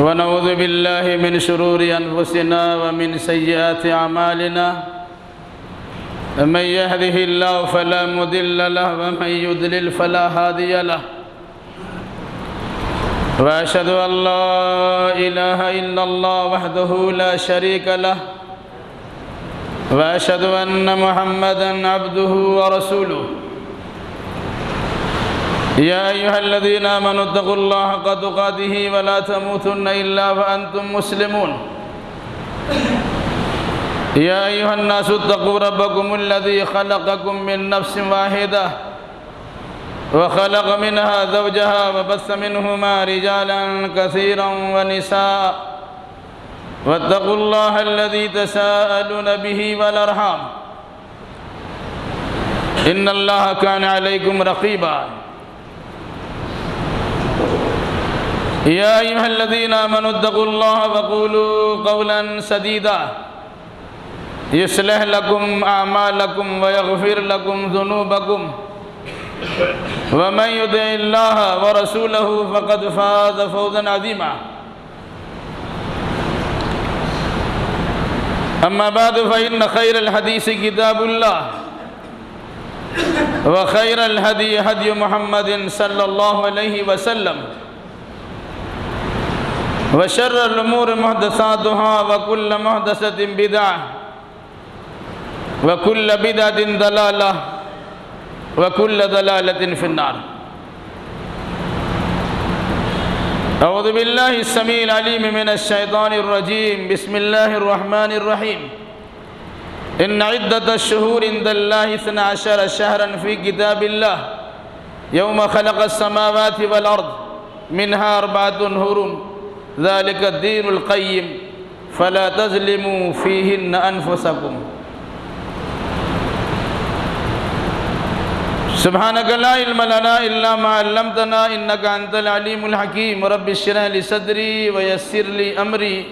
ونعوذ بالله من شرور أنفسنا ومن سيئات أعمالنا من يهده الله فلا مضل له ومن يضلل فلا هادي له وأشهد أن لا إله إلا الله وحده لا شريك له وأشهد أن محمدًا عبده ورسوله يا أيها الذين آمنوا اتقوا الله حق تقاته ولا تموتن إلا وأنتم مسلمون يا أيها الناس اتقوا ربكم الذي خلقكم من نفس واحدة وخلق منها زوجها وبث منهما رجالا كثيرا ونساء واتقوا الله الذي تساءلون به والأرحام إن الله كان عليكم رقيبا يا أيها الذين آمنوا اتقوا الله وقولوا قولا سديدا يصلح لكم أعمالكم ويغفر لكم ذنوبكم ومن يطع الله ورسوله فقد فاز فوزا عظيما أما بعد فإن خير الحديث كتاب الله وخير الهدي هدي محمد صلى الله عليه وسلم وشر الأمور محدثاتها وكل محدثة بدعة وكل بدعة ضلالة وكل ضلالة في النار أعوذ بالله السميع العليم من الشيطان الرجيم بسم الله الرحمن الرحيم إن عدة الشهور عند الله 12 شهرا في كتاب الله يوم خلق السماوات والأرض منها 4 حرم ذلك الدين القيم فلا تظلموا فيهن أنفسكم سبحانك لا علم لنا إلا ما علمتنا إنك أنت العليم الحكيم رب اشرح لي صدري ويسر لي أمري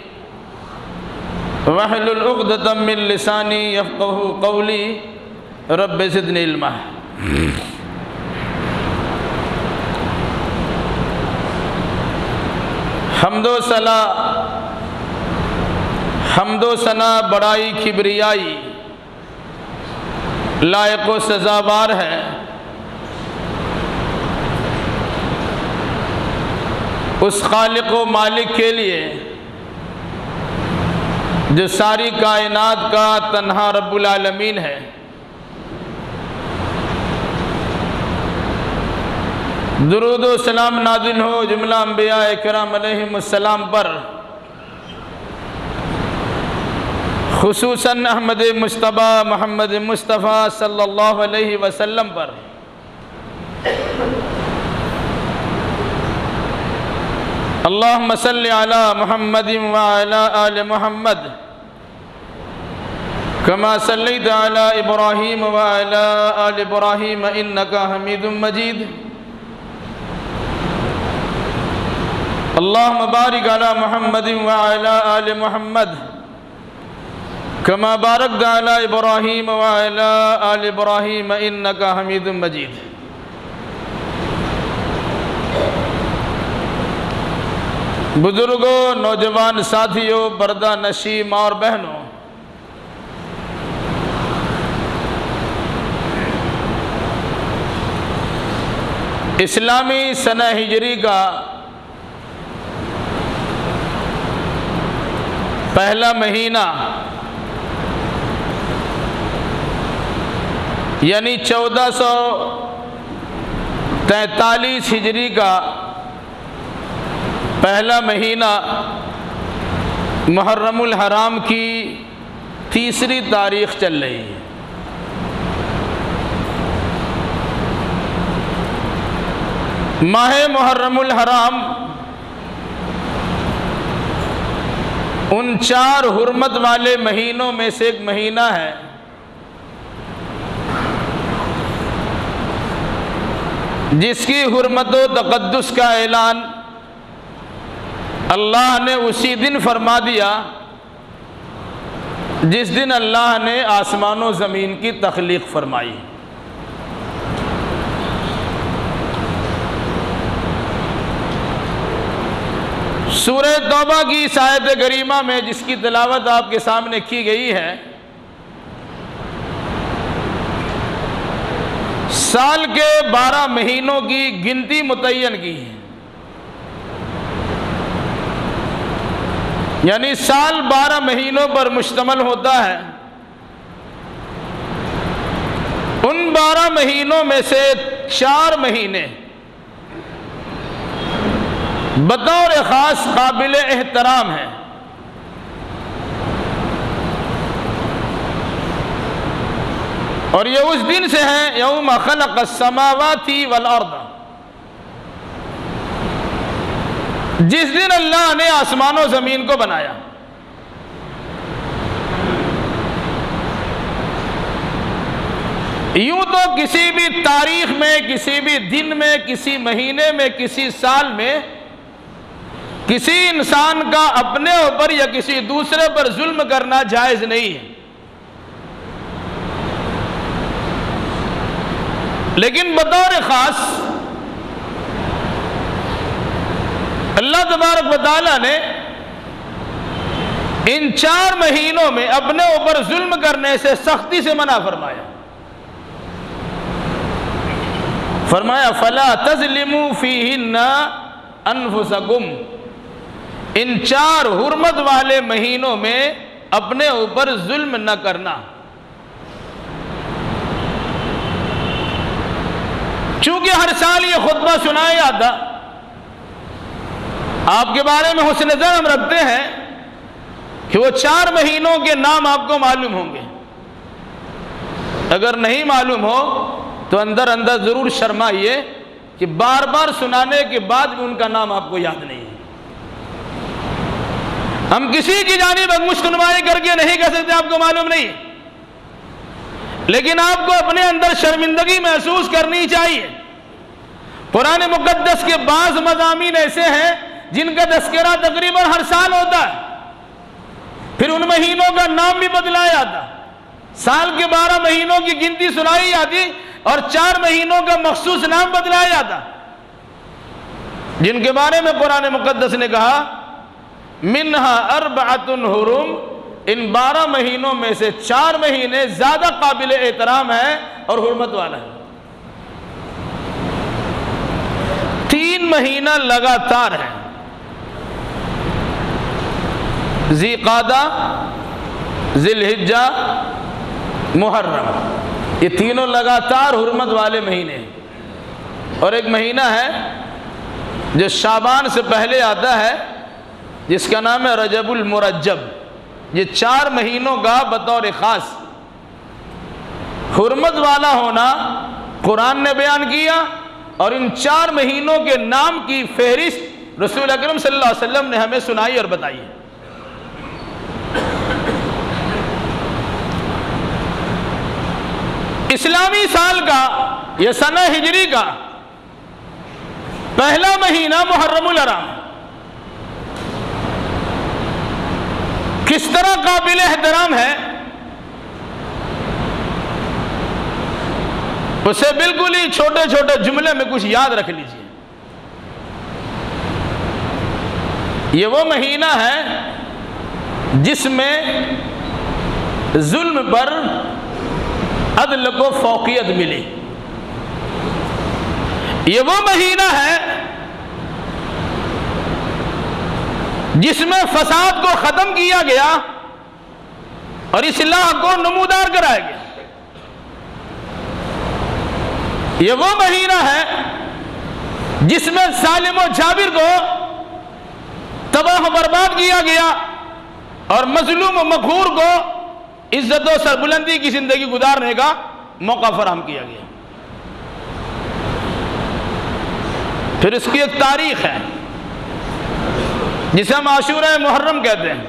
واحلل عقدة من لساني يفقهوا قولي رب زدني علما حمد و ثنا بڑائی کبریائی لائق و سزاوار ہے اس خالق و مالک کے لیے جو ساری کائنات کا تنہا رب العالمین ہے درود و سلام نازل ہو جملہ انبیاء کرام علیہم السلام پر خصوصاً احمد مجتبیٰ محمد مصطفیٰ صلی اللہ علیہ وسلم پر اللہم صلی علی محمد وعلی آل محمد کما صلیت علی ابراہیم وعلی آل ابراہیم انکا حمید مجید اللہم بارک علی محمد وعلی آل محمد کما بارکت علی ابراہیم وعلی آل ابراہیم انکا حمید مجید بزرگوں، نوجوان ساتھیوں، پردہ نشین ماں اور بہنوں، اسلامی سنہ ہجری کا پہلا مہینہ یعنی 1443 ہجری کا پہلا مہینہ محرم الحرام کی 3 تاریخ چل رہی ہے۔ ماہ محرم الحرام ان 4 حرمت والے مہینوں میں سے ایک مہینہ ہے جس کی حرمت و تقدس کا اعلان اللہ نے اسی دن فرما دیا جس دن اللہ نے آسمان و زمین کی تخلیق فرمائی۔ سورہ توبہ کی اس آیت کریمہ میں جس کی تلاوت آپ کے سامنے کی گئی ہے، سال کے 12 مہینوں کی گنتی متعین کی ہے، یعنی سال 12 مہینوں پر مشتمل ہوتا ہے۔ ان 12 مہینوں میں سے 4 مہینے بطور خاص قابل احترام ہیں۔ اور یہ اس دن سے ہیں یوم خلق السماوات والارض، جس دن اللہ نے آسمان و زمین کو بنایا۔ یوں تو کسی بھی تاریخ میں، کسی بھی دن میں، کسی مہینے میں، کسی سال میں کسی انسان کا اپنے اوپر یا کسی دوسرے پر ظلم کرنا جائز نہیں ہے، لیکن بطور خاص اللہ تبارک و تعالیٰ نے ان 4 مہینوں میں اپنے اوپر ظلم کرنے سے سختی سے منع فرمایا۔ فرمایا فَلَا تَظْلِمُوا فِيهِنَّ أَنفُسَكُمْ، ان 4 حرمت والے مہینوں میں اپنے اوپر ظلم نہ کرنا۔ چونکہ ہر سال یہ خطبہ سنایا جاتا، آپ کے بارے میں حسن ظن ہم رکھتے ہیں کہ وہ 4 مہینوں کے نام آپ کو معلوم ہوں گے، اگر نہیں معلوم ہو تو اندر اندر ضرور شرمائیے کہ بار بار سنانے کے بعد بھی ان کا نام آپ کو یاد نہیں ہے۔ ہم کسی کی جانب مشت نمائی کر کے نہیں کہہ سکتے آپ کو معلوم نہیں، لیکن آپ کو اپنے اندر شرمندگی محسوس کرنی چاہیے۔ قرآن مقدس کے بعض مضامین ایسے ہیں جن کا تذکرہ تقریباً ہر سال ہوتا ہے، پھر ان مہینوں کا نام بھی بدلایا جاتا، سال کے 12 مہینوں کی گنتی سنائی جاتی اور 4 مہینوں کا مخصوص نام بدلایا جاتا، جن کے بارے میں قرآن مقدس نے کہا منہا اربعۃ حرم، ان 12 مہینوں میں سے 4 مہینے زیادہ قابل احترام ہیں اور حرمت والا ہے۔ 3 مہینہ لگاتار ہیں، ذی قعدہ، ذی الحجہ، محرم، یہ تینوں لگاتار حرمت والے مہینے ہیں۔ اور ایک مہینہ ہے جو شعبان سے پہلے آتا ہے جس کا نام ہے رجب المرجب۔ یہ 4 مہینوں کا بطور خاص حرمت والا ہونا قرآن نے بیان کیا، اور ان 4 مہینوں کے نام کی فہرست رسول اکرم صلی اللہ علیہ وسلم نے ہمیں سنائی اور بتائی ہے۔ اسلامی سال کا یا سنہ ہجری کا پہلا مہینہ محرم الحرام کس طرح قابل احترام ہے، اسے بالکل ہی چھوٹے چھوٹے جملے میں کچھ یاد رکھ لیجئے۔ یہ وہ مہینہ ہے جس میں ظلم پر عدل کو فوقیت ملی۔ یہ وہ مہینہ ہے جس میں فساد کو ختم کیا گیا اور اصلاح کو نمودار کرایا گیا۔ یہ وہ مہینہ ہے جس میں ظالم و جابر کو تباہ و برباد کیا گیا اور مظلوم و مقہور کو عزت و سربلندی کی زندگی گزارنے کا موقع فراہم کیا گیا۔ پھر اس کی ایک تاریخ ہے جسے ہم عاشورہ محرم کہتے ہیں۔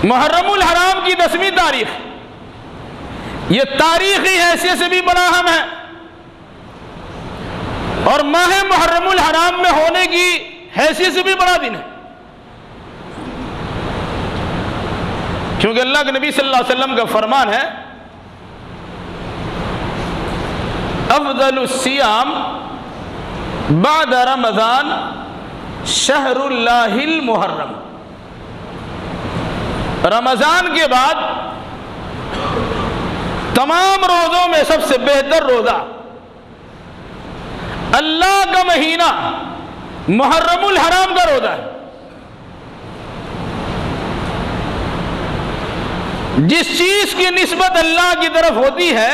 محرم الحرام کی 10ویں تاریخ، یہ تاریخی حیثیت سے بھی بڑا اہم ہے، اور ماہ محرم الحرام میں ہونے کی حیثیت سے بھی بڑا دن ہے، کیونکہ اللہ کے نبی صلی اللہ علیہ وسلم کا فرمان ہے افضل الصیام بعد رمضان شہر اللہ المحرم، رمضان کے بعد تمام روزوں میں سب سے بہتر روزہ اللہ کا مہینہ محرم الحرام کا روزہ ہے۔ جس چیز کی نسبت اللہ کی طرف ہوتی ہے،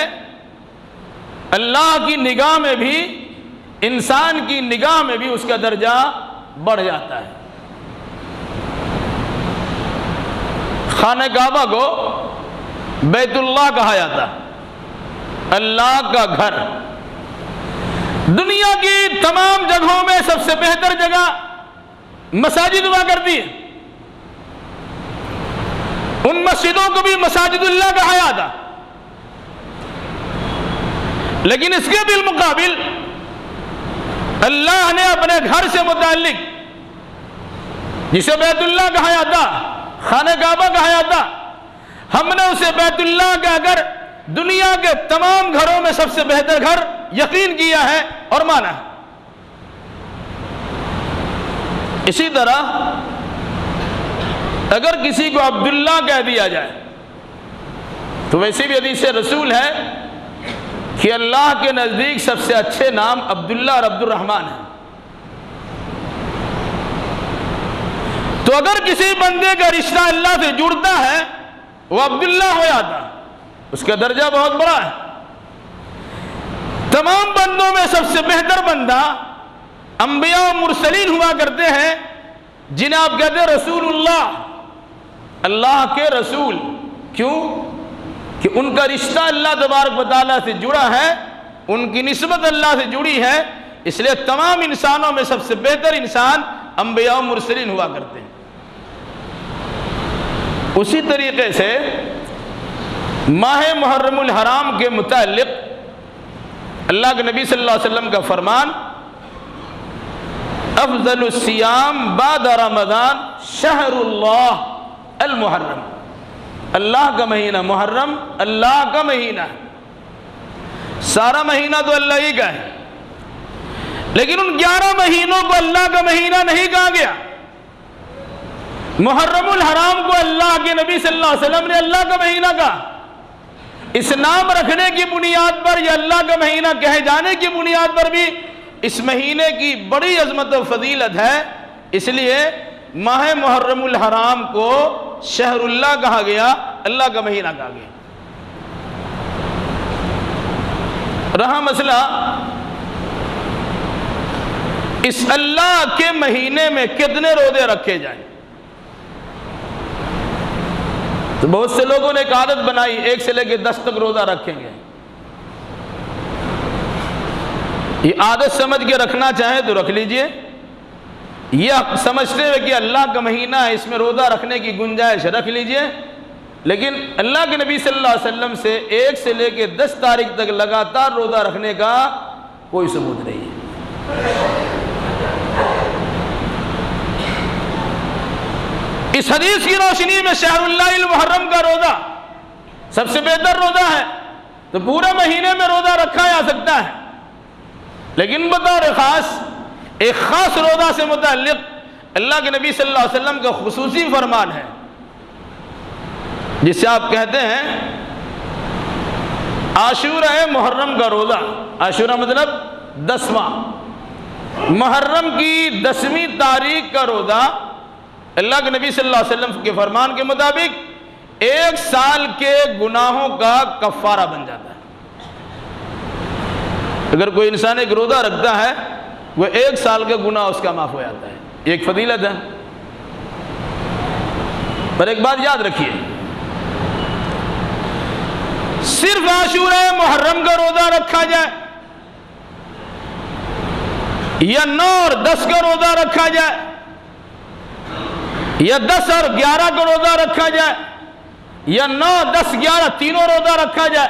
اللہ کی نگاہ میں بھی، انسان کی نگاہ میں بھی اس کا درجہ بڑھ جاتا ہے۔ خانہ کعبہ کو بیت اللہ کہا جاتا ہے، اللہ کا گھر۔ دنیا کی تمام جگہوں میں سب سے بہتر جگہ مساجد ہوا کرتی ہے، ان مسجدوں کو بھی مساجد اللہ کہا جاتا، لیکن اس کے بالمقابل اللہ نے اپنے گھر سے متعلق، جسے بیت اللہ کہا جاتا، خانہ کعبہ کہا جاتا، ہم نے اسے بیت اللہ کا گھر دنیا کے تمام گھروں میں سب سے بہتر گھر یقین کیا ہے اور مانا ہے۔ اسی طرح اگر کسی کو عبداللہ کہہ دیا جائے تو ویسے بھی حدیث رسول ہے کہ اللہ کے نزدیک سب سے اچھے نام عبداللہ اور عبد الرحمن ہیں۔ تو اگر کسی بندے کا رشتہ اللہ سے جڑتا ہے وہ عبداللہ ہو جاتا، اس کا درجہ بہت بڑا ہے۔ تمام بندوں میں سب سے بہتر بندہ انبیاء و مرسلین ہوا کرتے ہیں، جنہیں آپ کہتے ہیں رسول اللہ، اللہ کے رسول۔ کیوں؟ کہ ان کا رشتہ اللہ تبارک و تعالیٰ سے جڑا ہے، ان کی نسبت اللہ سے جڑی ہے، اس لیے تمام انسانوں میں سب سے بہتر انسان انبیاء و مرسلین ہوا کرتے ہیں۔ اسی طریقے سے ماہ محرم الحرام کے متعلق اللہ کے نبی صلی اللہ علیہ وسلم کا فرمان، افضل الصیام بعد رمضان شہر اللہ المحرم، اللہ کا مہینہ محرم اللہ کا مہینہ ہے۔ سارا مہینہ تو اللہ ہی کا ہے، لیکن ان 11 مہینوں کو اللہ کا مہینہ نہیں کہا گیا۔ محرم الحرام کو اللہ کے نبی صلی اللہ علیہ وسلم نے اللہ کا مہینہ کہا۔ اس نام رکھنے کی بنیاد پر یا اللہ کا مہینہ کہے جانے کی بنیاد پر بھی اس مہینے کی بڑی عظمت و فضیلت ہے، اس لیے ماہ محرم الحرام کو شہر اللہ کہا گیا، اللہ کا مہینہ کہا گیا۔ رہا مسئلہ اس اللہ کے مہینے میں کتنے روزے رکھے جائیں، تو بہت سے لوگوں نے ایک عادت بنائی 1 سے لے کے 10 تک روزہ رکھیں گے۔ یہ عادت سمجھ کے رکھنا چاہیں تو رکھ لیجئے، یہ سمجھتے ہوئے کہ اللہ کا مہینہ ہے اس میں روزہ رکھنے کی گنجائش رکھ لیجئے، لیکن اللہ کے نبی صلی اللہ علیہ وسلم سے 1 سے لے کے 10 تاریخ تک لگاتار روزہ رکھنے کا کوئی ثبوت نہیں ہے۔ اس حدیث کی روشنی میں شہر اللہ المحرم کا روزہ سب سے بہتر روزہ ہے، تو پورے مہینے میں روزہ رکھا جا سکتا ہے، لیکن بطور خاص ایک خاص روزہ سے متعلق اللہ کے نبی صلی اللہ علیہ وسلم کا خصوصی فرمان ہے، جسے آپ کہتے ہیں عاشورہ محرم کا روزہ۔ عاشورہ مطلب 10واں، محرم کی 10ویں تاریخ کا روزہ اللہ کے نبی صلی اللہ علیہ وسلم کے فرمان کے مطابق 1 سال کے گناہوں کا کفارہ بن جاتا ہے۔ اگر کوئی انسان ایک روزہ رکھتا ہے وہ 1 سال کا گناہ اس کا معاف ہو جاتا ہے، یہ ایک فضیلت ہے۔ پر ایک بات یاد رکھیے، صرف عاشورہ محرم کا روزہ رکھا جائے یا 9 اور 10 کا روزہ رکھا جائے یا 10 اور 11 کا روزہ رکھا جائے یا 9 10 11 تینوں روزہ رکھا جائے،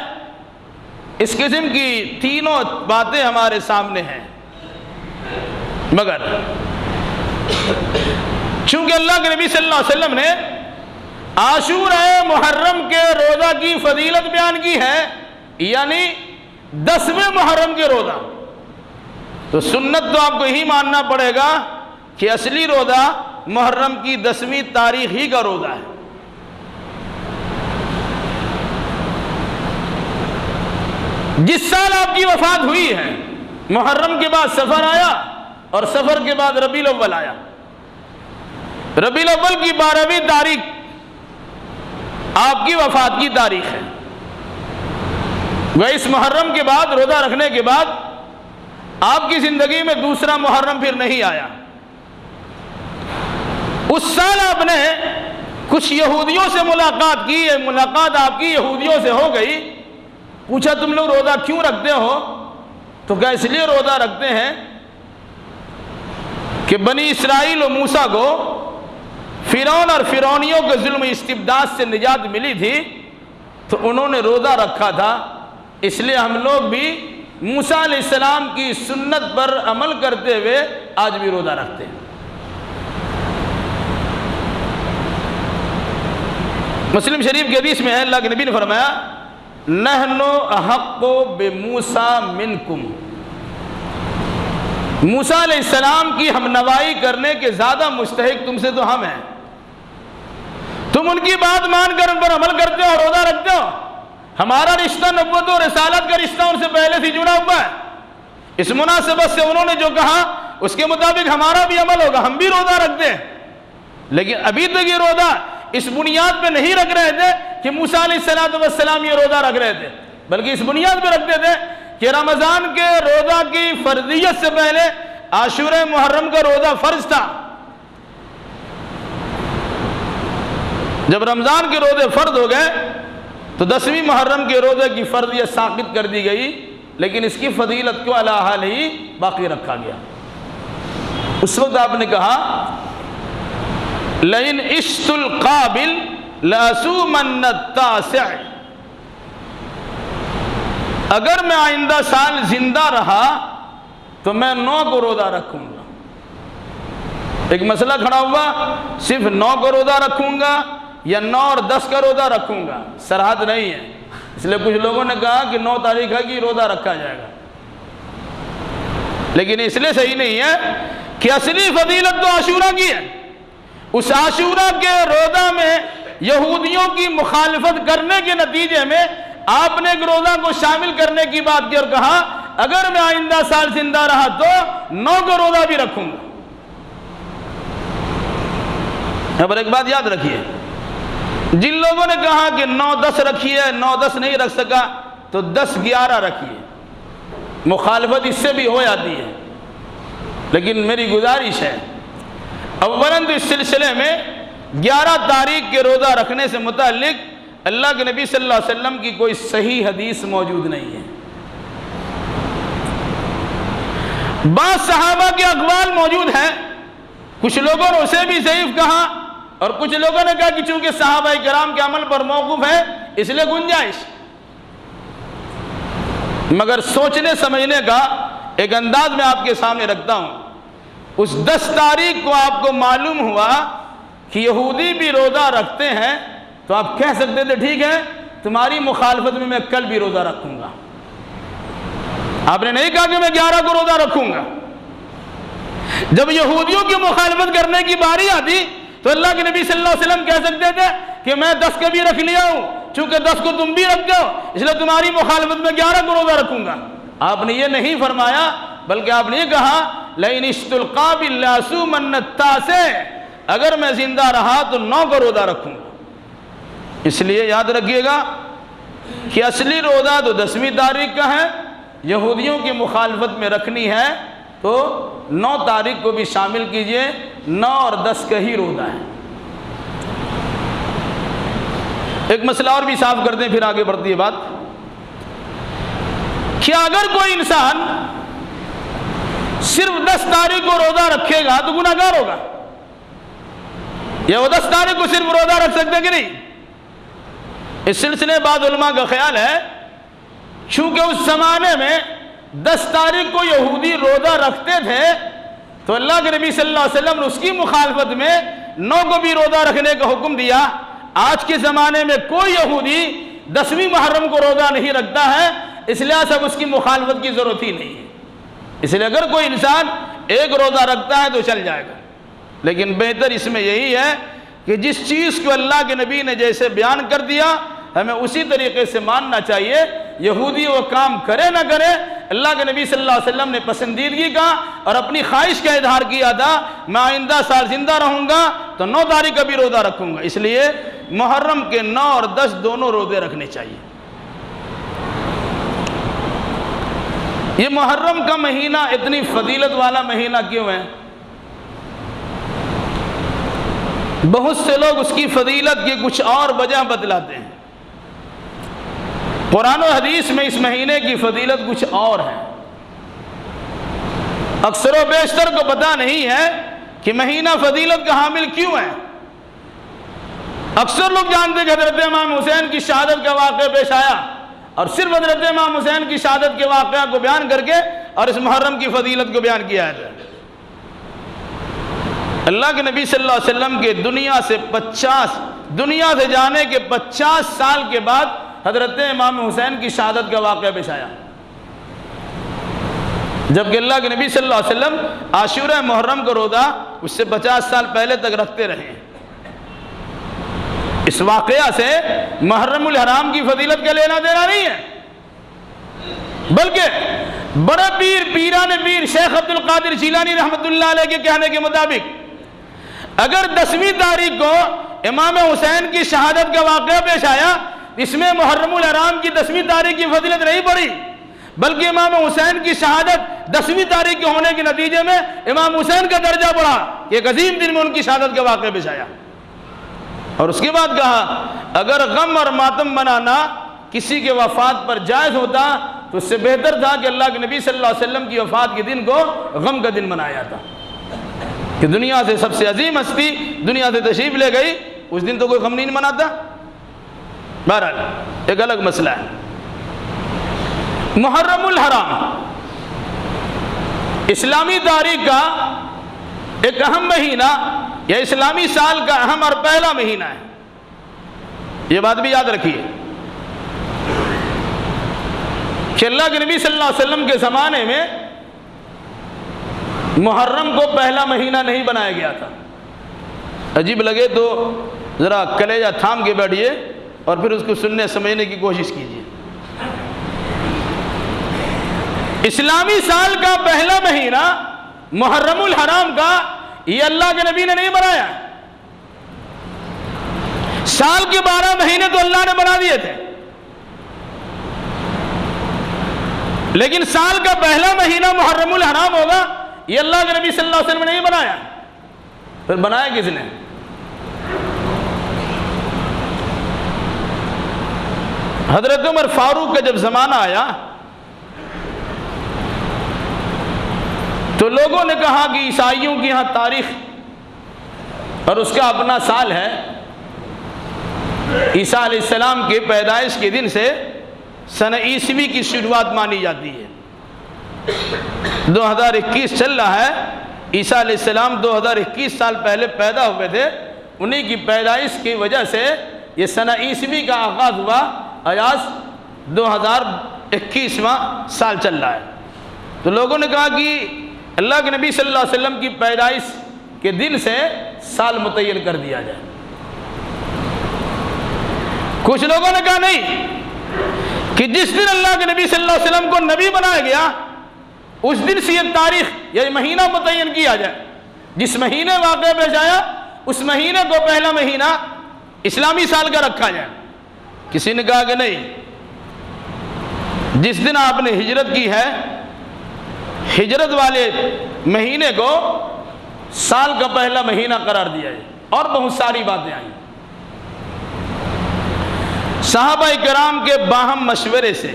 اس قسم کی تینوں باتیں ہمارے سامنے ہیں، مگر چونکہ اللہ کے نبی صلی اللہ علیہ وسلم نے عاشورہ محرم کے روزہ کی فضیلت بیان کی ہے، یعنی 10ویں محرم کے روزہ، تو سنت تو آپ کو یہی ماننا پڑے گا کہ اصلی روزہ محرم کی 10ویں تاریخ ہی کا روزہ ہے۔ جس سال آپ کی وفات ہوئی ہے، محرم کے بعد سفر آیا اور سفر کے بعد ربیع الاول آیا۔ ربیع الاول کی 12ویں تاریخ آپ کی وفات کی تاریخ ہے۔ اس محرم کے بعد، روزہ رکھنے کے بعد، آپ کی زندگی میں دوسرا محرم پھر نہیں آیا۔ اس سال آپ نے کچھ یہودیوں سے ملاقات کی، ملاقات آپ کی یہودیوں سے ہو گئی۔ پوچھا تم لوگ روزہ کیوں رکھتے ہو؟ تو کہا اس لیے روزہ رکھتے ہیں کہ بنی اسرائیل و موسیٰ کو فرعون اور فرعونیوں کے ظلم استبداد سے نجات ملی تھی، تو انہوں نے روزہ رکھا تھا، اس لیے ہم لوگ بھی موسیٰ علیہ السلام کی سنت پر عمل کرتے ہوئے آج بھی روزہ رکھتے ہیں۔ مسلم شریف کی حدیث میں ہے، اللہ کے نبی نے فرمایا نحن احق بموسیٰ منکم، موسیٰ علیہ السلام کی ہم نوائی کرنے کے زیادہ مستحق تم سے تو ہم ہیں۔ تم ان کی بات مان کر ان پر عمل کرتے ہو، روزہ رکھتے ہو۔ ہمارا رشتہ نبوت و رسالت کا رشتہ ان سے پہلے سے جڑا ہوا ہے۔ اس مناسبت سے انہوں نے جو کہا اس کے مطابق ہمارا بھی عمل ہوگا، ہم بھی روزہ رکھتے ہیں۔ لیکن ابھی تک یہ روزہ اس بنیاد پہ نہیں رکھ رہے تھے کہ موسیٰ علیہ السلام یہ روزہ رکھ رہے تھے، بلکہ اس بنیاد پہ رکھتے تھے کہ رمضان کے روزہ کی فرضیت سے پہلے عاشورہ محرم کا روزہ فرض تھا۔ جب رمضان کے روزے فرض ہو گئے تو 10ویں محرم کے روزے کی فرضیت ساقط کر دی گئی، لیکن اس کی فضیلت کو علی حال ہی باقی رکھا گیا۔ اس وقت آپ نے کہا لئن عشت القابل لأصومن التاسع، اگر میں آئندہ سال زندہ رہا تو میں 9 کو روزہ رکھوں گا۔ ایک مسئلہ کھڑا ہوا، صرف 9 کو روزہ رکھوں گا یا 9 اور 10 کا روزہ رکھوں گا، سرحد نہیں ہے۔ اس لیے کچھ لوگوں نے کہا کہ 9 تاریخ ہے کہ روزہ رکھا جائے گا، لیکن اس لیے صحیح نہیں ہے کہ اصلی فضیلت تو عاشورہ کی ہے۔ اس عاشورہ کے روزہ میں یہودیوں کی مخالفت کرنے کے نتیجے میں آپ نے ایک روزہ کو شامل کرنے کی بات کی اور کہا اگر میں آئندہ سال زندہ رہا تو 9 کو روزہ بھی رکھوں گا۔ یہاں پر ایک بات یاد رکھیے، جن لوگوں نے کہا کہ 9-10 رکھیے، 9-10 نہیں رکھ سکا تو 10-11 رکھیے، مخالفت اس سے بھی ہو جاتی ہے۔ لیکن میری گزارش ہے، اولاً تو اس سلسلے میں 11 تاریخ کے روزہ رکھنے سے متعلق اللہ کے نبی صلی اللہ علیہ وسلم کی کوئی صحیح حدیث موجود نہیں ہے۔ بعض صحابہ کے اقوال موجود ہیں، کچھ لوگوں نے اسے بھی ضعیف کہا اور کچھ لوگوں نے کہا کہ چونکہ صحابہ کرام کے عمل پر موقوف ہے اس لیے گنجائش۔ مگر سوچنے سمجھنے کا ایک انداز میں آپ کے سامنے رکھتا ہوں۔ اس 10 تاریخ کو آپ کو معلوم ہوا کہ یہودی بھی روزہ رکھتے ہیں تو آپ کہہ سکتے تھے ٹھیک ہے تمہاری مخالفت میں کل بھی روزہ رکھوں گا۔ آپ نے نہیں کہا کہ میں 11 کو روزہ رکھوں گا۔ جب یہودیوں کی مخالفت کرنے کی باری آتی تو اللہ کے نبی صلی اللہ علیہ وسلم کہہ سکتے تھے کہ میں 10 کا بھی رکھ لیا ہوں، چونکہ 10 کو تم بھی رکھتے ہو اس لیے تمہاری مخالفت میں 11 کو روزہ رکھوں گا۔ آپ نے یہ نہیں فرمایا، بلکہ آپ نے یہ کہا لئن عشت القابل لأصومن التاسع، اگر میں زندہ رہا تو 9 کو روزہ رکھوں گا۔ اس لیے یاد رکھیے گا کہ اصلی روزہ تو 10ویں تاریخ کا ہے، یہودیوں کی مخالفت میں رکھنی ہے تو 9 تاریخ کو بھی شامل کیجئے، 9 اور 10 کا ہی روزہ ہے۔ ایک مسئلہ اور بھی صاف کرتے ہیں پھر آگے بڑھتی ہے بات۔ کیا اگر کوئی انسان صرف 10 تاریخ کو روزہ رکھے گا تو گناہ گار ہوگا؟ یا وہ 10 تاریخ کو صرف روزہ رکھ سکتے کہ نہیں؟ اس سلسلے بعض علماء کا خیال ہے چونکہ اس زمانے میں 10 تاریخ کو یہودی روزہ رکھتے تھے تو اللہ کے نبی صلی اللہ علیہ وسلم نے اس کی مخالفت میں 9 کو بھی روزہ رکھنے کا حکم دیا۔ آج کے زمانے میں کوئی یہودی 10ویں محرم کو روزہ نہیں رکھتا ہے، اس لحاظ سے اس کی مخالفت کی ضرورت ہی نہیں ہے۔ اس لیے اگر کوئی انسان ایک روزہ رکھتا ہے تو چل جائے گا۔ لیکن بہتر اس میں یہی ہے کہ جس چیز کو اللہ کے نبی نے جیسے بیان کر دیا ہمیں اسی طریقے سے ماننا چاہیے. یہودی وہ کام کرے نہ کرے، اللہ کے نبی صلی اللہ علیہ وسلم نے پسندیدگی کا اور اپنی خواہش کا اظہار کیا تھا میں آئندہ سال زندہ رہوں گا تو 9 تاریخ کا بھی روزہ رکھوں گا. اس لیے محرم کے 9 اور 10 دونوں روزے رکھنے چاہیے. یہ محرم کا مہینہ اتنی فضیلت والا مہینہ کیوں ہے؟ بہت سے لوگ اس کی فضیلت کی کچھ اور وجہ بتلاتے ہیں. قرآن و حدیث میں اس مہینے کی فضیلت کچھ اور ہے. اکثر و بیشتر کو پتہ نہیں ہے کہ مہینہ فضیلت کا حامل کیوں ہے. اکثر لوگ جانتے کہ حضرت امام حسین کی شہادت کا واقعہ پیش آیا اور صرف حضرت امام حسین کی شہادت کے واقعہ کو بیان کر کے اور اس محرم کی فضیلت کو بیان کیا ہے. اللہ کے نبی صلی اللہ علیہ وسلم کے دنیا سے جانے کے 50 سال کے بعد حضرت امام حسین کی شہادت کا واقعہ پیش آیا، جبکہ اللہ کے نبی صلی اللہ علیہ وسلم عاشورہ محرم کا روزہ اس سے 50 سال پہلے تک رکھتے رہے. اس واقعہ سے محرم الحرام کی فضیلت کا لینا دینا نہیں ہے، بلکہ بڑا پیران پیر شیخ عبد القادر جیلانی رحمۃ اللہ علیہ کے کہنے کے مطابق اگر 10ویں تاریخ کو امام حسین کی شہادت کا واقعہ پیش آیا، اس میں محرم الحرام کی 10ویں تاریخ کی فضیلت نہیں پڑی، بلکہ امام حسین کی شہادت 10ویں تاریخ کے ہونے کے نتیجے میں امام حسین کا درجہ بڑھا کہ ایک عظیم دن میں ان کی شہادت کا واقعہ پیش آیا. اور اس کے بعد کہا اگر غم اور ماتم منانا کسی کے وفات پر جائز ہوتا تو اس سے بہتر تھا کہ اللہ کے نبی صلی اللہ علیہ وسلم کی وفات کے دن کو غم کا دن منایا جاتا، کہ دنیا سے سب سے عظیم ہستی دنیا سے تشریف لے گئی، اس دن تو کوئی غم نہیں مناتا. بہرحال ایک الگ مسئلہ ہے. محرم الحرام اسلامی تاریخ کا ایک اہم مہینہ یا اسلامی سال کا اہم اور پہلا مہینہ ہے. یہ بات بھی یاد رکھیے کہ اللہ کے نبی صلی اللہ علیہ وسلم کے زمانے میں محرم کو پہلا مہینہ نہیں بنایا گیا تھا. عجیب لگے تو ذرا کلیجہ تھام کے بیٹھیے اور پھر اس کو سننے سمجھنے کی کوشش کیجیے. اسلامی سال کا پہلا مہینہ محرم الحرام کا یہ اللہ کے نبی نے نہیں بنایا. سال کے 12 مہینے تو اللہ نے بنا دیے تھے، لیکن سال کا پہلا مہینہ محرم الحرام ہوگا یہ اللہ کے نبی صلی اللہ علیہ وسلم نے نہیں بنایا. پھر بنایا کس نے؟ حضرت عمر فاروق کا جب زمانہ آیا تو لوگوں نے کہا کہ عیسائیوں کی یہاں تاریخ اور اس کا اپنا سال ہے. عیسیٰ علیہ السلام کے پیدائش کے دن سے سنہ عیسوی کی شروعات مانی جاتی ہے. 2021 چل رہا ہے. عیسیٰ علیہ السلام 2021 سال پہلے پیدا ہوئے تھے، انہی کی پیدائش کی وجہ سے یہ سنہ عیسوی کا آغاز ہوا. آیاز 2021واں سال چل رہا ہے. تو لوگوں نے کہا کہ اللہ کے نبی صلی اللہ علیہ وسلم کی پیدائش کے دن سے سال متعین کر دیا جائے. کچھ لوگوں نے کہا نہیں، کہ جس دن اللہ کے نبی صلی اللہ علیہ وسلم کو نبی بنایا گیا اس دن سے یہ تاریخ یا مہینہ متعین کیا جائے. جس مہینے واقعہ پیش آیا اس مہینے کو پہلا مہینہ اسلامی سال کا رکھا جائے. کسی نے کہا کہ نہیں، جس دن آپ نے ہجرت کی ہے ہجرت والے مہینے کو سال کا پہلا مہینہ قرار دیا ہے. اور بہت ساری باتیں آئیں. صحابہ کرام کے باہم مشورے سے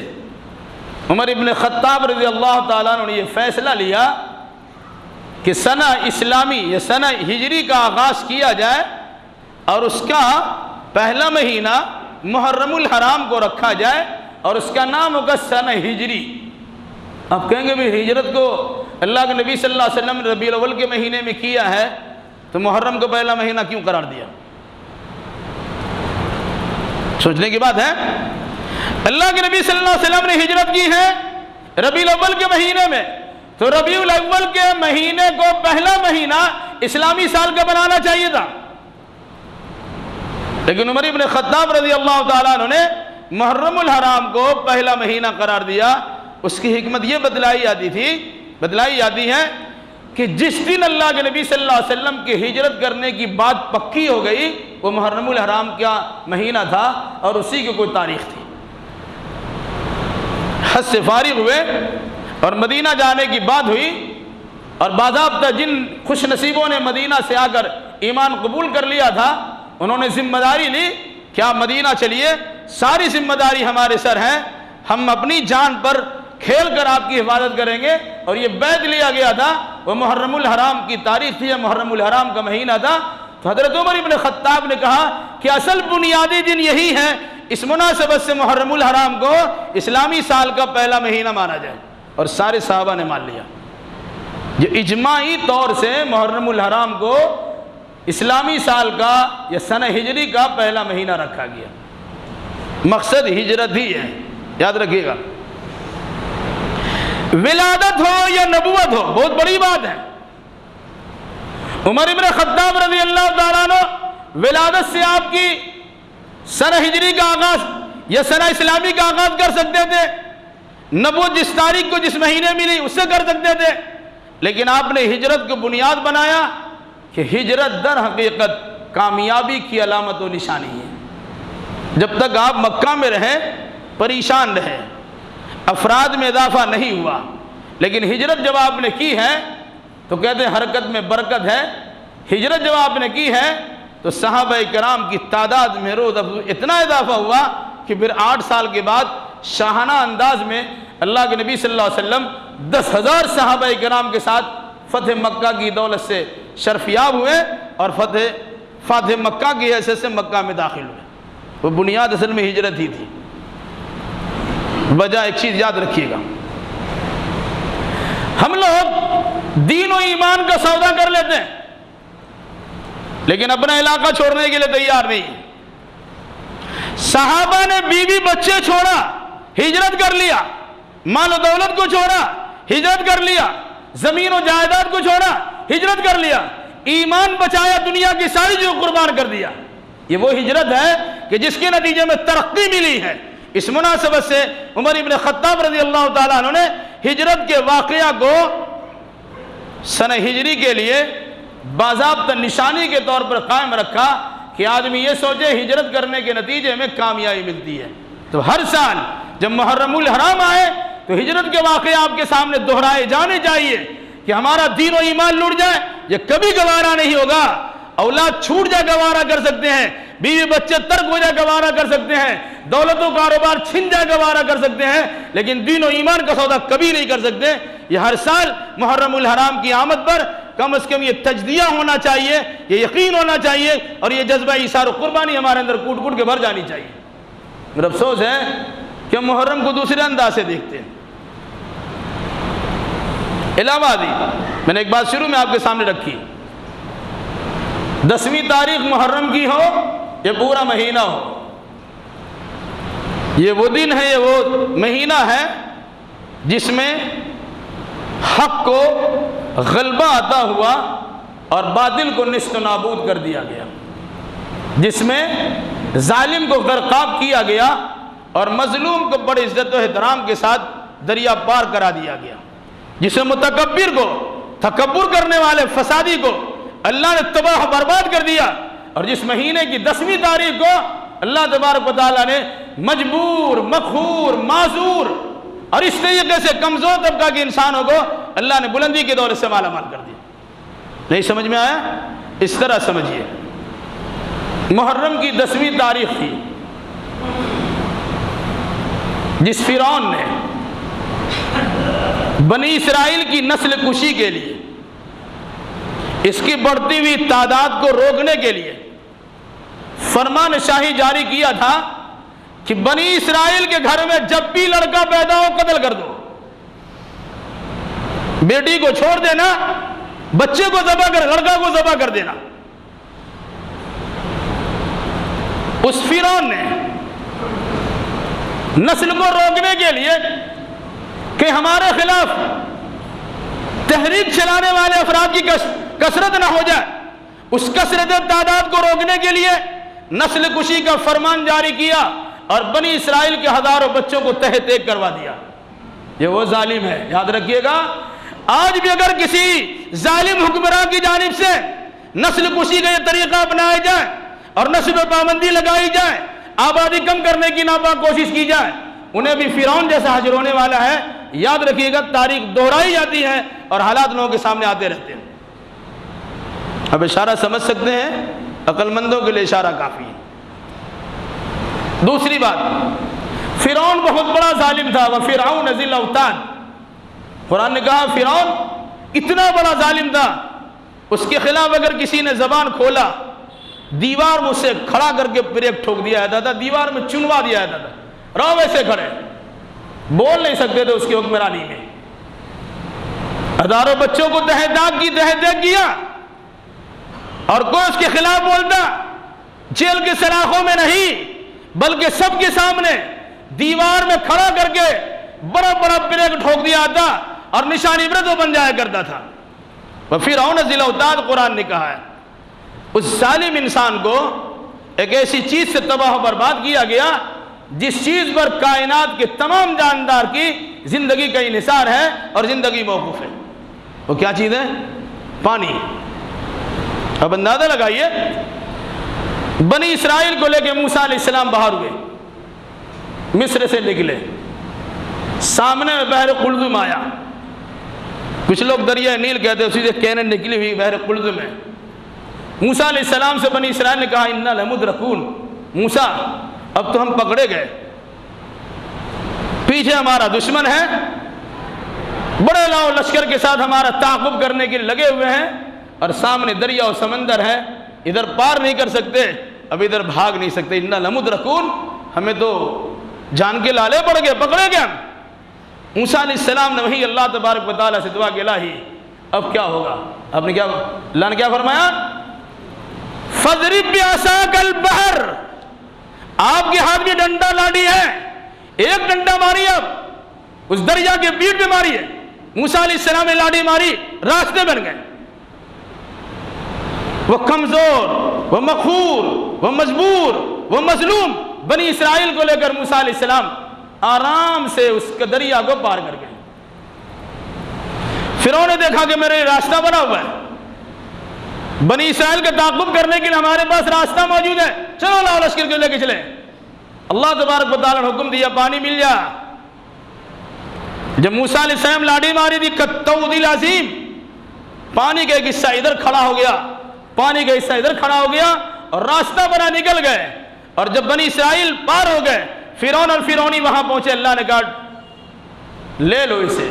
عمر ابن خطاب رضی اللہ تعالیٰ عنہ نے یہ فیصلہ لیا کہ سنہ اسلامی یا سنہ ہجری کا آغاز کیا جائے اور اس کا پہلا مہینہ محرم الحرام کو رکھا جائے اور اس کا نام ہوگا سنہ ہجری. آپ کہیں گے بھی ہجرت کو اللہ کے نبی صلی اللہ علیہ وسلم نے ربیع الاول کے مہینے میں کیا ہے تو محرم کو پہلا مہینہ کیوں قرار دیا؟ سوچنے کی بات ہے. اللہ کے نبی صلی اللہ علیہ وسلم نے ہجرت کی ہے ربیع الاول کے مہینے میں، تو ربیع الاول کے مہینے کو پہلا مہینہ اسلامی سال کا بنانا چاہیے تھا، لیکن عمر ابن خطاب رضی اللہ تعالیٰ عنہ نے محرم الحرام کو پہلا مہینہ قرار دیا۔ اس کی حکمت یہ بتلائی جاتی ہے کہ جس دن اللہ کے نبی صلی اللہ علیہ وسلم کی ہجرت کرنے کی بات پکی ہو گئی وہ محرم الحرام کا مہینہ تھا اور اسی کی کوئی تاریخ تھی۔ حج سے فارغ ہوئے اور مدینہ جانے کی بات ہوئی، اور باضابطہ جن خوش نصیبوں نے مدینہ سے آ کر ایمان قبول کر لیا تھا انہوں نے ذمہ داری لی کہ آپ مدینہ چلیے، ساری ذمہ داری ہمارے سر ہے، ہم اپنی جان پر کھیل کر آپ کی حفاظت کریں گے۔ اور یہ بیعت لیا گیا تھا، وہ محرم الحرام کی تاریخ تھی، محرم الحرام کا مہینہ تھا۔ تو حضرت عمر ابن خطاب نے کہا کہ اصل بنیادی دن یہی ہے، اس مناسبت سے محرم الحرام کو اسلامی سال کا پہلا مہینہ مانا جائے، اور سارے صحابہ نے مان لیا۔ یہ اجماعی طور سے محرم الحرام کو اسلامی سال کا یا سنہ ہجری کا پہلا مہینہ رکھا گیا۔ مقصد ہجرت ہی ہے، یاد رکھیے گا۔ ولادت ہو یا نبوت ہو بہت بڑی بات ہے۔ عمر ابن خطاب رضی اللہ تعالیٰ عنہ ولادت سے آپ کی سنہ ہجری کا آغاز یا سنہ اسلامی کا آغاز کر سکتے تھے، نبوت جس تاریخ کو جس مہینے ملی اس سے کر سکتے تھے، لیکن آپ نے ہجرت کو بنیاد بنایا کہ ہجرت در حقیقت کامیابی کی علامت و نشانی ہے۔ جب تک آپ مکہ میں رہے پریشان رہے، افراد میں اضافہ نہیں ہوا، لیکن ہجرت جب آپ نے کی ہے تو کہتے ہیں حرکت میں برکت ہے۔ ہجرت جب آپ نے کی ہے تو صحابہ کرام کی تعداد میں روز اتنا اضافہ ہوا کہ پھر 8 سال کے بعد شاہانہ انداز میں اللہ کے نبی صلی اللہ علیہ وسلم 10,000 صحابہ کرام کے ساتھ فتح مکہ کی دولت سے شرفیاب ہوئے اور فاتح مکہ کی حیثیت سے مکہ میں داخل ہوئے۔ وہ بنیاد اصل میں ہجرت ہی تھی۔ وجہ ایک چیز یاد رکھیے گا، ہم لوگ دین و ایمان کا سودا کر لیتے ہیں لیکن اپنا علاقہ چھوڑنے کے لیے تیار نہیں۔ صحابہ نے بیوی بچے چھوڑا، ہجرت کر لیا، مال و دولت کو چھوڑا، ہجرت کر لیا، زمین و جائیداد کو چھوڑا، ہجرت کر لیا، ایمان بچایا، دنیا کی ساری چیزوں قربان کر دیا۔ یہ وہ ہجرت ہے کہ جس کے نتیجے میں ترقی ملی ہے۔ اس مناسبت سے عمر ابن خطاب رضی اللہ تعالیٰ عنہ نے ہجرت کے واقعہ کو سنہ ہجری کے لیے باضابطہ نشانی کے طور پر قائم رکھا کہ آدمی یہ سوچے ہجرت کرنے کے نتیجے میں کامیابی ملتی ہے۔ تو ہر سال جب محرم الحرام آئے تو ہجرت کے واقعے آپ کے سامنے دہرائے جانے چاہیے کہ ہمارا دین و ایمان لوٹ جائے یہ کبھی گوارا نہیں ہوگا۔ اولاد چھوٹ جائے گوارا کر سکتے ہیں، بیوی بچے ترک ہو جائے گوارا کر سکتے ہیں، دولت و کاروبار چھن جائے گوارا کر سکتے ہیں، لیکن دین و ایمان کا سودا کبھی نہیں کر سکتے۔ یہ ہر سال محرم الحرام کی آمد پر کم از کم یہ تجزیہ ہونا چاہیے، یہ یقین ہونا چاہیے، اور یہ جذبہ ایثار و قربانی ہمارے اندر کوٹ کوٹ کے بھر جانی چاہیے۔ میرا افسوس ہے کہ ہم محرم کو دوسرے انداز سے دیکھتے ہیں۔ الہ آبادی میں نے ایک بات شروع میں آپ کے سامنے رکھی، 10ویں تاریخ محرم کی ہو یہ پورا مہینہ ہو، یہ وہ دن ہے، یہ وہ مہینہ ہے جس میں حق کو غلبہ عطا ہوا اور باطل کو نیست و نابود کر دیا گیا، جس میں ظالم کو غرقاب کیا گیا اور مظلوم کو بڑی عزت و احترام کے ساتھ دریا پار کرا دیا گیا، جس میں متکبر کو، تکبر کرنے والے فسادی کو اللہ نے تباہ برباد کر دیا، اور جس مہینے کی 10ویں تاریخ کو اللہ تبارک و تعالیٰ نے مجبور، مقہور، معذور اور اس طریقے سے کمزور طبقہ کے انسانوں کو اللہ نے بلندی کے دولت سے مالا مال کر دیا۔ نہیں سمجھ میں آیا؟ اس طرح سمجھیے، محرم کی 10ویں تاریخ تھی جس فرعون نے بنی اسرائیل کی نسل کشی کے لیے، اس کی بڑھتی ہوئی تعداد کو روکنے کے لیے فرمان شاہی جاری کیا تھا کہ بنی اسرائیل کے گھر میں جب بھی لڑکا پیدا ہو قتل کر دو، بیٹی کو چھوڑ دینا، بچے کو ذبح کر، لڑکا کو ذبح کر دینا۔ اس فرعون نے نسل کو روکنے کے لیے کہ ہمارے خلاف تحریک چلانے والے افراد کی کثرت نہ ہو جائے، اس کثرت تعداد کو روکنے کے لیے نسل کشی کا فرمان جاری کیا اور بنی اسرائیل کے ہزاروں بچوں کو تہہ تیگ کروا دیا۔ یہ وہ ظالم ہے، یاد رکھیے گا۔ آج بھی اگر کسی ظالم حکمراں کی جانب سے نسل کشی کا یہ طریقہ اپنایا جائے اور نسل پہ پابندی لگائی جائے، آبادی کم کرنے کی ناپاک کوشش کی جائے، انہیں بھی فرعون جیسا حشر ہونے والا ہے۔ یاد رکھیے گا، تاریخ دہرائی جاتی ہے اور حالات لوگوں کے سامنے آتے رہتے ہیں۔ اب اشارہ سمجھ سکتے ہیں، عقل مندوں کے لیے اشارہ کافی ہے۔ دوسری بات، فرعون بہت بڑا ظالم تھا۔ وَفِرْعَوْنَ ذِي الْأَوْتَادِ، قرآن نے کہا فرعون اتنا بڑا ظالم تھا، اس کے خلاف اگر کسی نے زبان کھولا، دیوار میں اسے کھڑا کر کے بریک ٹھوک دیا جاتا تھا، دیوار میں چنوا دیا جاتا تھا، رہو ویسے کھڑے، بول نہیں سکتے تھے اس کی حکمرانی میں۔ ہزاروں بچوں کو تہہ دیگ کیا، اور کوئی اس کے خلاف بولتا جیل کے سلاخوں میں نہیں بلکہ سب کے سامنے دیوار میں کھڑا کر کے بڑا بڑا بریک ٹھوک دیا جاتا اور نشانی عبرت وہ بن جایا کرتا تھا۔ وَفِرْعَوْنَ ذِي الْأَوْتَادِ، قرآن نے کہا ہے اس ظالم انسان کو ایک ایسی چیز سے تباہ و برباد کیا گیا جس چیز پر کائنات کے تمام جاندار کی زندگی کا انحصار ہے اور زندگی موقوف ہے۔ وہ کیا چیز ہے؟ پانی۔ اب اندازہ لگائیے، بنی اسرائیل کو لے کے موسیٰ علیہ السلام باہر ہوئے، مصر سے نکلے، سامنے بحر قلزم آیا، کچھ لوگ دریا نیل کہتے ہیں، اسی سے کینن نکلی ہوئی بحر قلزم ہے۔ موسیٰ علیہ السلام سے بنی اسرائیل نے کہا اِنَّا لَمُدْرَكُونَ، موسیٰ اب تو ہم پکڑے گئے، پیچھے ہمارا دشمن ہے، بڑے لاؤ لشکر کے ساتھ ہمارا تعاقب کرنے کے لیے لگے ہوئے ہیں، اور سامنے دریا و سمندر ہے، ادھر پار نہیں کر سکتے، اب ادھر بھاگ نہیں سکتے۔ اِنَّا لَمُدْرَكُونَ، ہمیں تو جان کے لالے پڑ گئے، پکڑے گئے ہم۔ موسیٰ علیہ السلام نے وہی اللہ تبارک و تعالیٰ سے دعا کہ الہی اب کیا ہوگا؟ آپ نے اللہ نے کیا فرمایا؟ فَاضْرِبْ بِعَصَاكَ الْبَحْرَ، آپ کے ہاتھ میں ڈنڈا لاٹھی ہے، ایک ڈنڈا ماری، اب اس دریا کے بیچ میں ماری ہے۔ موسیٰ علیہ السلام نے لاٹھی ماری، راستے بن گئے۔ وہ کمزور، وہ مقہور، وہ مجبور، وہ مظلوم بنی اسرائیل کو لے کر موسیٰ علیہ السلام آرام سے اس کے دریا کو پار کر گئے۔ فرعون نے دیکھا کہ میرے راستہ بنا ہوا ہے، بنی اسرائیل کا تعاقب کرنے کے لیے ہمارے پاس راستہ موجود ہے، چلو لاؤ لشکر کو لے کے چلے۔ اللہ تبارک و تعالیٰ نے حکم دیا پانی مل جا۔ جب موسیٰ علیہ السلام لاٹھی ماری تھی کالطود العظیم، پانی کا ایک حصہ ادھر کھڑا ہو گیا، پانی کا حصہ ادھر کھڑا ہو گیا اور راستہ بنا نکل گئے۔ اور جب بنی اسرائیل پار ہو گئے، فرعون اور فرعونی وہاں پہنچے، اللہ نے کہا لے لو اسے،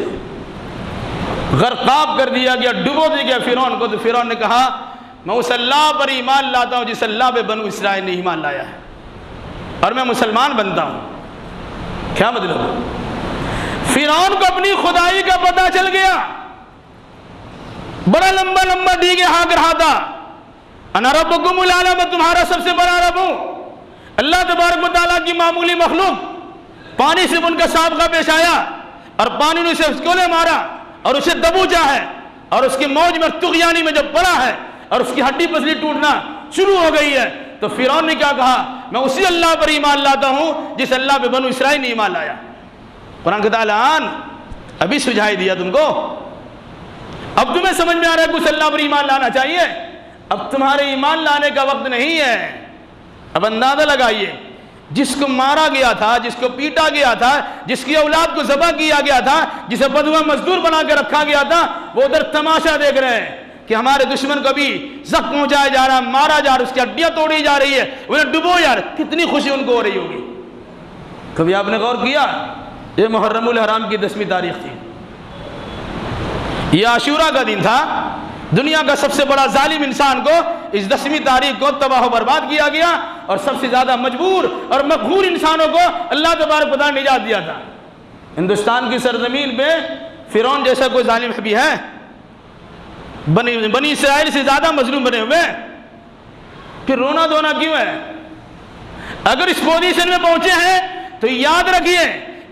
غرقاب کر دیا گیا، ڈبو دیا گیا فرعون کو۔ تو فرعون نے کہا میں اس اللہ پر ایمان لاتا ہوں جس اللہ پہ بنو اسرائیل نے ایمان لایا ہے، اور میں مسلمان بنتا ہوں۔ کیا مطلب؟ فرعون کو اپنی خدائی کا پتہ چل گیا، بڑا لمبا لمبا دیگے ہاں رہا تھا، انا ربکم الاعلی، میں تمہارا سب سے بڑا رب ہوں۔ اللہ تبارک و تعالیٰ کی معمولی مخلوق پانی سے ان کا سابقہ پیش آیا، اور پانی نے اسے کولے مارا اور اسے دبوچا ہے، اور اس کی موج میں طغیانی میں جب پڑا ہے اور اس کی ہڈی پسلی ٹوٹنا شروع ہو گئی ہے، تو فرعون نے کیا کہا؟ میں اسی اللہ پر ایمان لاتا ہوں جس اللہ پہ بنو اسرائیل نے ایمان لایا۔ قرآن کہتا ہے ابھی سجھائی دیا تم کو، اب تمہیں سمجھ میں آ رہا ہے کچھ اللہ پر ایمان لانا چاہیے، اب تمہارے ایمان لانے کا وقت نہیں ہے۔ اب اندازہ لگائیے، جس کو مارا گیا تھا، جس کو پیٹا گیا تھا، جس کی اولاد کو ذبح کیا گیا تھا، جسے بدوا مزدور بنا کے رکھا گیا تھا، وہ ادھر تماشا دیکھ رہے ہیں کہ ہمارے دشمن کو بھی زخم پہنچایا جا رہا ہے، مارا جا رہا ہے، اس کی ہڈیاں توڑی جا رہی ہے، انہیں ڈبو یار، کتنی خوشی ان کو ہو رہی ہوگی۔ کبھی آپ نے غور کیا؟ یہ محرم الحرام کی 10ویں تاریخ تھی، یہ عاشورہ کا دن تھا، دنیا کا سب سے بڑا ظالم انسان کو اس 10ویں تاریخ کو تباہ و برباد کیا گیا، اور سب سے زیادہ مجبور اور مقہور انسانوں کو اللہ تبارک و تعالیٰ نے نجات دیا تھا۔ ہندوستان کی سرزمین پہ فرعون جیسا کوئی ظالم بھی ہے؟ بنی اسرائیل سے زیادہ مظلوم بنے ہوئے، پھر رونا دھونا کیوں ہے؟ اگر اس پوزیشن میں پہنچے ہیں تو یاد رکھیے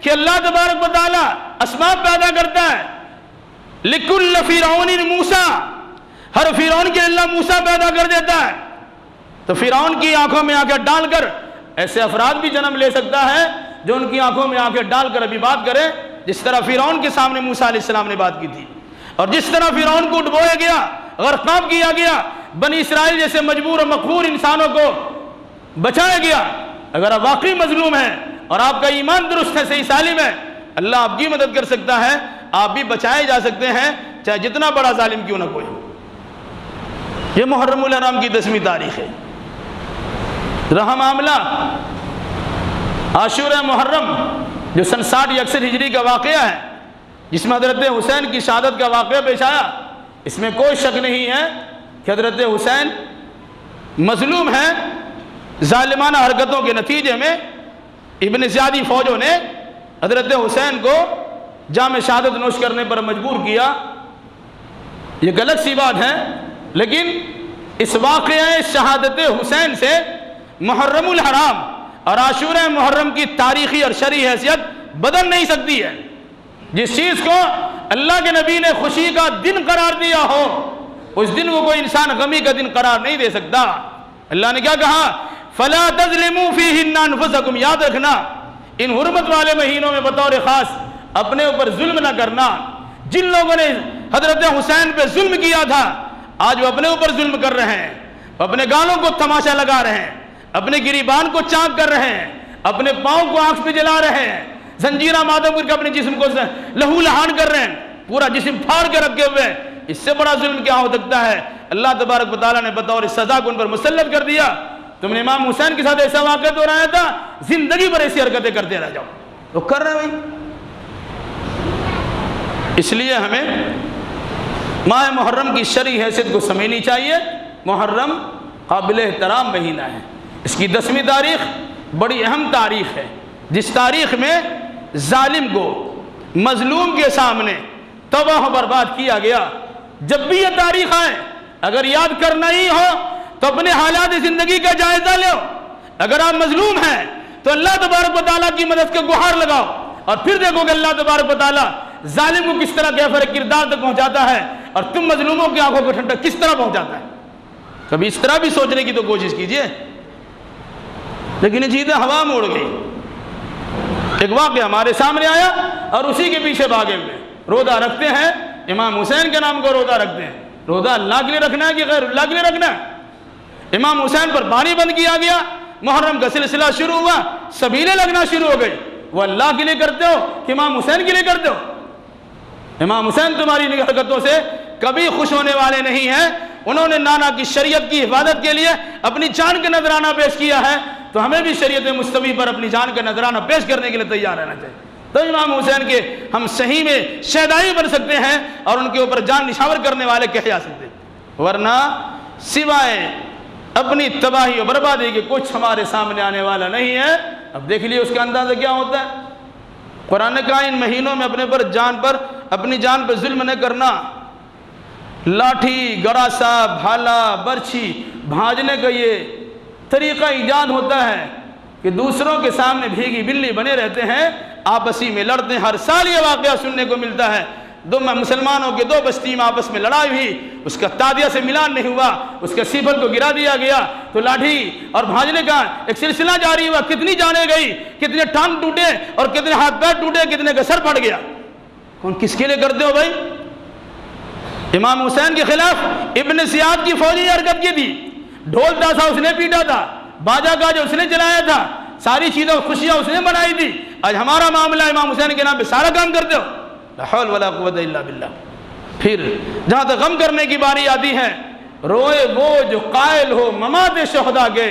کہ اللہ تبارک و تعالیٰ اسباب پیدا کرتا ہے، لِكُلِّ فِرْعَوْنٍ موسیٰ، ہر فرعون کے اللہ موسیٰ پیدا کر دیتا ہے۔ تو فرعون کی آنکھوں میں آنکھیں ڈال کر ایسے افراد بھی جنم لے سکتا ہے جو ان کی آنکھوں میں آنکھیں ڈال کر ابھی بات کرے، جس طرح فرعون کے سامنے موسیٰ علیہ السلام نے بات کی تھی، اور جس طرح فرعون کو ڈبویا گیا، غرقاب کیا گیا، بنی اسرائیل جیسے مجبور و مقہور انسانوں کو بچایا گیا۔ اگر آپ واقعی مظلوم ہیں اور آپ کا ایمان درست ہے، صحیح سالم ہے، اللہ آپ کی مدد کر سکتا ہے، آپ بھی بچائے جا سکتے ہیں، چاہے جتنا بڑا ظالم کیوں نہ کوئی ہو۔ یہ محرم الحرام کی 10ویں تاریخ ہے۔ رہا معاملہ عاشورہ محرم جو سن 60 یا 61 ہجری کا واقعہ ہے، جس میں حضرت حسین کی شہادت کا واقعہ پیش آیا، اس میں کوئی شک نہیں ہے کہ حضرت حسین مظلوم ہیں۔ ظالمانہ حرکتوں کے نتیجے میں ابن زیادی فوجوں نے حضرت حسین کو جام شہادت نوش کرنے پر مجبور کیا۔ یہ غلط سی بات ہے، لیکن اس واقعہ شہادت حسین سے محرم الحرام اور عاشورہ محرم کی تاریخی اور شرعی حیثیت بدل نہیں سکتی ہے۔ جس چیز کو اللہ کے نبی نے خوشی کا دن قرار دیا ہو، اس دن کو کوئی انسان غمی کا دن قرار نہیں دے سکتا۔ اللہ نے کیا کہا؟ فَلَا تَظْلِمُوا فِيهِنَّ أَنفُسَكُمْ، یاد رکھنا ان حرمت والے مہینوں میں بطور خاص اپنے اوپر ظلم نہ کرنا۔ جن لوگوں نے حضرت حسین پہ ظلم کیا تھا، آج وہ اپنے اوپر ظلم کر رہے ہیں، اپنے گالوں کو تماشا لگا رہے ہیں، اپنے گریبان کو چاک کر رہے ہیں، اپنے پاؤں کو آنکھ پہ جلا رہے ہیں، زنجیرہ ماتم کر کے اپنے جسم کو لہو لہان کر رہے ہیں، پورا جسم پھاڑ کے رکھے ہوئے ہیں۔ اس سے بڑا ظلم کیا ہو سکتا ہے؟ اللہ تبارک و تعالیٰ نے بطور سزا کو ان پر مسلط کر دیا۔ تم نے امام حسین کے ساتھ ایسا واقعہ دہرایا تھا، زندگی بھر ایسی حرکتیں کرتے رہ جاؤ، تو کر رہے ہیں بھائی۔ اس لیے ہمیں ماہ محرم کی شرعی حیثیت کو سمجھنی چاہیے۔ محرم قابل احترام مہینہ ہے۔ اس کی 10ویں تاریخ بڑی اہم تاریخ ہے، جس تاریخ میں ظالم کو مظلوم کے سامنے تباہ و برباد کیا گیا۔ جب بھی یہ تاریخ آئے، اگر یاد کرنا ہی ہو تو اپنے حالات زندگی کا جائزہ لو۔ اگر آپ مظلوم ہیں تو اللہ تبارک و تعالیٰ کی مدد کے گہار لگاؤ، اور پھر دیکھو کہ اللہ تبارک و تعالیٰ ظالم کو کس طرح کیفر کردار تک پہنچاتا ہے، اور تم مظلوموں کی آنکھوں کو ٹھنڈک کس طرح پہنچاتا ہے۔ کبھی اس طرح بھی سوچنے کی تو کوشش کیجئے، لیکن یہ چیزیں ہوا میں اڑ گئی۔ ایک واقعہ ہمارے سامنے آیا اور اسی کے پیچھے بھاگے ہوئے۔ روزہ رکھتے ہیں، امام حسین کے نام کو روزہ رکھتے ہیں۔ روزہ اللہ کے لیے رکھنا ہے کہ غیر اللہ کے لیے رکھنا ہے؟ امام حسین پر پانی بند کیا گیا، محرم کا سلسلہ شروع ہوا، سبیلیں لگنا شروع ہو گئی۔ وہ اللہ کے لیے کرتے ہو کہ امام حسین کے لیے کرتے ہو؟ امام حسین تمہاری حرکتوں سے کبھی خوش ہونے والے نہیں ہیں۔ انہوں نے نانا کی شریعت کی حفاظت کے لیے اپنی جان کا نذرانہ پیش کیا ہے، تو ہمیں بھی شریعت مستوی پر اپنی جان کا نذرانہ پیش کرنے کے لیے تیار رہنا چاہیے۔ تو امام حسین کے ہم صحیح میں شہدائی بن سکتے ہیں، اور ان کے اوپر جان نشاور کرنے والے کہے جا سکتے ہیں، ورنہ سوائے اپنی تباہی و بربادی کے کچھ ہمارے سامنے آنے والا نہیں ہے۔ اب دیکھ لیے اس کا اندازہ کیا ہوتا ہے۔ قرآن نے کہا ان مہینوں میں اپنی جان پر ظلم نہ کرنا۔ لاٹھی، گڑاسا، بھالا، برچھی بھاجنے کا یہ طریقہ ایجاد ہوتا ہے کہ دوسروں کے سامنے بھیگی بلی بنے رہتے ہیں، آپسی میں لڑتے ہیں۔ ہر سال یہ واقعہ سننے کو ملتا ہے، دو مسلمانوں کے دو بستی میں آپس میں لڑائی ہوئی، اس کا تادیہ سے ملان نہیں ہوا، اس کے سیفل کو گرا دیا گیا، تو لاٹھی اور بھاجنے کا ایک سلسلہ جاری ہوا۔ کتنی جانیں گئی، کتنے ٹانگ ٹوٹے اور کتنے ہاتھ پیر ٹوٹے، کتنے کا سر پھٹ گیا۔ کون کس کے لیے کرتے ہو بھائی؟ امام حسین کے خلاف ابن زیاد کی فوجی حرکت کی تھی، ڈھول تاسا اس نے پیٹا تھا، باجا گاجا اس نے چلایا تھا، ساری چیزیں خوشیاں اس نے بنائی تھی۔ آج ہمارا معاملہ امام حسین کے نام پہ سارا کام کرتے ہو، لا حول ولا قوت الا باللہ۔ پھر جہاں تک غم کرنے کی باری آتی ہے، روئے وہ جو قائل ہو ممات شہداء کے،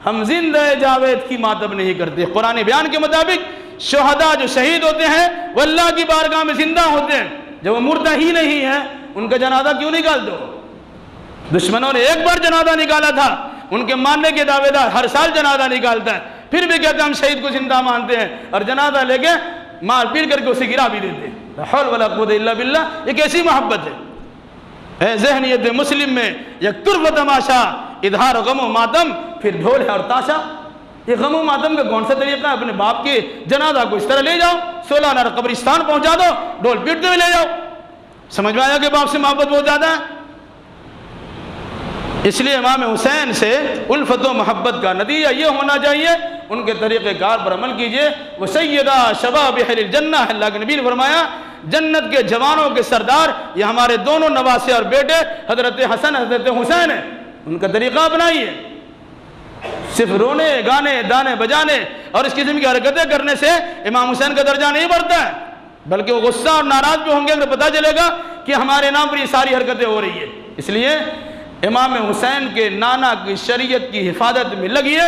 ہم زندہ جاوید کی ماتم نہیں کرتے۔ قرآن بیان کے مطابق شہداء جو شہید ہوتے ہیں وہ اللہ کی بارگاہ میں زندہ ہوتے ہیں، جب وہ مردہ ہی نہیں ہے ان کا جنازہ کیوں نکال دو؟ دشمنوں نے ایک بار جنازہ نکالا تھا، ان کے ماننے کے دعوے دار ہر سال جنازہ نکالتا ہے، پھر بھی کہتے ہیں ہم شہید کو زندہ مانتے ہیں، اور جنازہ لے کے مار پیر کر کے اسے گرا بھی دیتے ہیں۔ لا حول ولا قوت الا باللہ۔ یہ کیسی محبت ہے؟ اے ذہنیت مسلم میں یک طرف تماشا، اظہار غم و ماتم، پھر ڈھول ہے اور تاشا۔ یہ غم و ماتم کا کون سا طریقہ ہے؟ اپنے باپ کے جنازہ کو اس طرح لے جاؤ، 16 نار قبرستان پہنچا دو، ڈھول پیٹتے ہوئے لے جاؤ، سمجھ میں آیا کہ باپ سے محبت بہت زیادہ ہے؟ اس لیے امام حسین سے الفت و محبت کا نتیجہ یہ ہونا چاہیے، ان کے طریقہ کار پر عمل کیجئے۔ وہ سیدہ شباب اہل الجنہ، اللہ کے نبی نے فرمایا جنت کے جوانوں کے سردار یہ ہمارے دونوں نواسے اور بیٹے حضرت حسن حضرت حسین ہیں، ان کا طریقہ اپنائیے۔ صرف رونے گانے دانے بجانے اور اس قسم کی حرکتیں کرنے سے امام حسین کا درجہ نہیں بڑھتا ہے، بلکہ وہ غصہ اور ناراض بھی ہوں گے اگر پتہ چلے گا کہ ہمارے نام پر یہ ساری حرکتیں ہو رہی ہیں۔ اس لیے امام حسین کے نانا کی شریعت کی حفاظت میں لگیے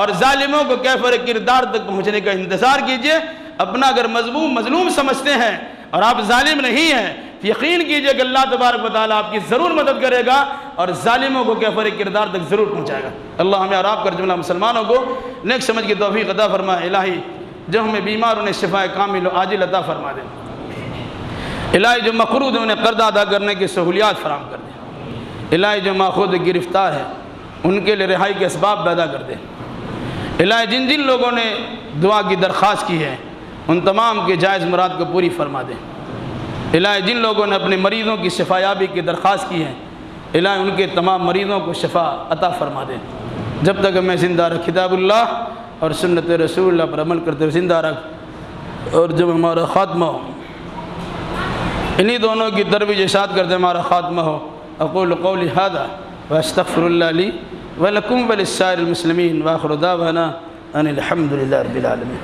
اور ظالموں کو کیفر کردار تک پہنچنے کا انتظار کیجئے۔ اپنا اگر مظلوم سمجھتے ہیں اور آپ ظالم نہیں ہیں، یقین کیجئے کہ اللہ تبارک و تعالیٰ آپ کی ضرور مدد کرے گا اور ظالموں کو کیفر کردار تک ضرور پہنچائے گا۔ اللہ ہمیں اور آپ کر جملہ مسلمانوں کو نیک سمجھ کی توفیق عطا فرمائے۔ الہی جو ہمیں بیمار انہیں شفا کامل و عاجل عطا فرما دے۔ الہی جو مقروض ہیں انہیں قرض ادا کرنے کی سہولیات فراہم کر دے۔ الہی جو ماخوذ گرفتار ہے ان کے لیے رہائی کے اسباب پیدا کر دے۔ الہی جن جن لوگوں نے دعا کی درخواست کی ہے ان تمام کے جائز مراد کو پوری فرما دے۔ الہی جن لوگوں نے اپنے مریضوں کی شفایابی کی درخواست کی ہے الہی ان کے تمام مریضوں کو شفا عطا فرما دے۔ جب تک ہمیں زندہ رکھ کتاب اللہ اور سنت رسول اللہ پر عمل کرتے ہوئے زندہ رکھ، اور جب ہمارا خاتمہ ہو انہی دونوں کی ترویج ارشاد کرتے ہمارا خاتمہ ہو۔ اقول قولی ھذا واستغفر اللہ لی ولکم ولسائر المسلمین، وآخر دعوانا ان الحمد للہ رب العالمین۔